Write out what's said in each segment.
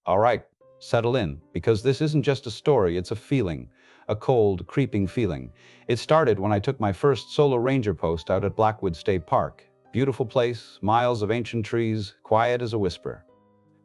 All right, settle in, because this isn't just a story, it's a feeling, a cold, creeping feeling. It started when I took my first solo ranger post out at Blackwood State Park. Beautiful place, miles of ancient trees, quiet as a whisper.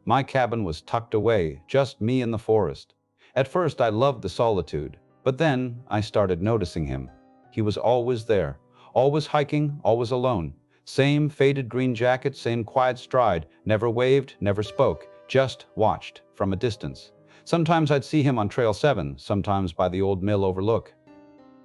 My cabin was tucked away, just me and the forest. At first I loved the solitude, but then I started noticing him. He was always there, always hiking, always alone. Same faded green jacket, same quiet stride, never waved, never spoke, just watched from a distance. Sometimes I'd see him on Trail 7, sometimes by the old mill overlook.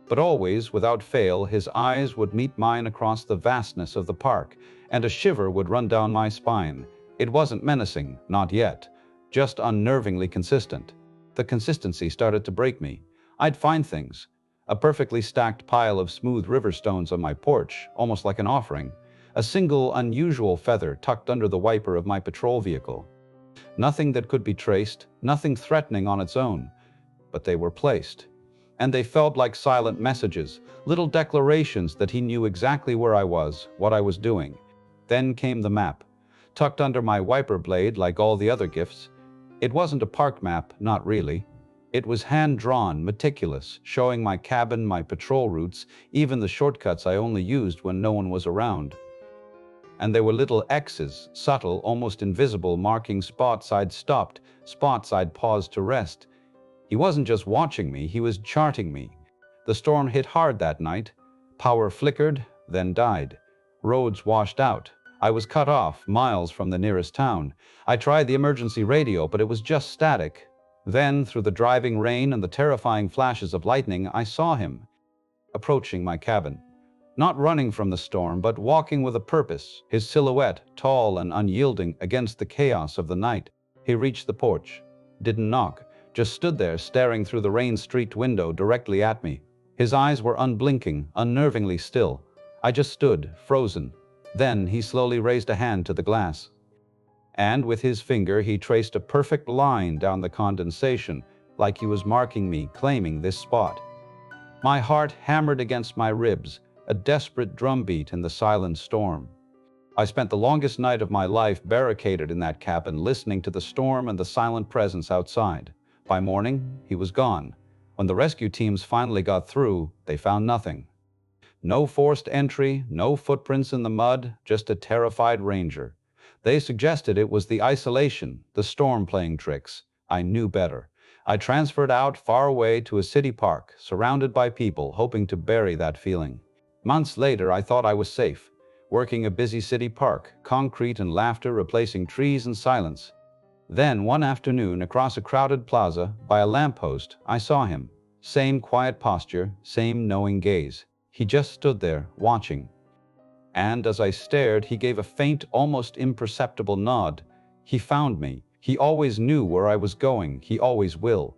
But always, without fail, his eyes would meet mine across the vastness of the park, and a shiver would run down my spine. It wasn't menacing, not yet, just unnervingly consistent. The consistency started to break me. I'd find things. A perfectly stacked pile of smooth river stones on my porch, almost like an offering. A single unusual feather tucked under the wiper of my patrol vehicle. Nothing that could be traced, nothing threatening on its own. But they were placed. And they felt like silent messages, little declarations that he knew exactly where I was, what I was doing. Then came the map, tucked under my wiper blade like all the other gifts. It wasn't a park map, not really. It was hand-drawn, meticulous, showing my cabin, my patrol routes, even the shortcuts I only used when no one was around. And there were little X's, subtle, almost invisible, marking spots I'd stopped, spots I'd paused to rest. He wasn't just watching me, he was charting me. The storm hit hard that night. Power flickered, then died. Roads washed out. I was cut off, miles from the nearest town. I tried the emergency radio, but it was just static. Then, through the driving rain and the terrifying flashes of lightning, I saw him, approaching my cabin. Not running from the storm, but walking with a purpose, his silhouette, tall and unyielding, against the chaos of the night. He reached the porch. Didn't knock, just stood there staring through the rain-streaked window directly at me. His eyes were unblinking, unnervingly still. I just stood, frozen. Then he slowly raised a hand to the glass. And with his finger he traced a perfect line down the condensation, like he was marking me, claiming this spot. My heart hammered against my ribs, a desperate drumbeat in the silent storm. I spent the longest night of my life barricaded in that cabin, listening to the storm and the silent presence outside. By morning, he was gone. When the rescue teams finally got through, they found nothing. No forced entry, no footprints in the mud, just a terrified ranger. They suggested it was the isolation, the storm playing tricks. I knew better. I transferred out far away to a city park, surrounded by people, hoping to bury that feeling. Months later, I thought I was safe, working a busy city park, concrete and laughter replacing trees and silence. Then, one afternoon, across a crowded plaza, by a lamppost, I saw him. Same quiet posture, same knowing gaze. He just stood there, watching. And as I stared, he gave a faint, almost imperceptible nod. He found me. He always knew where I was going. He always will.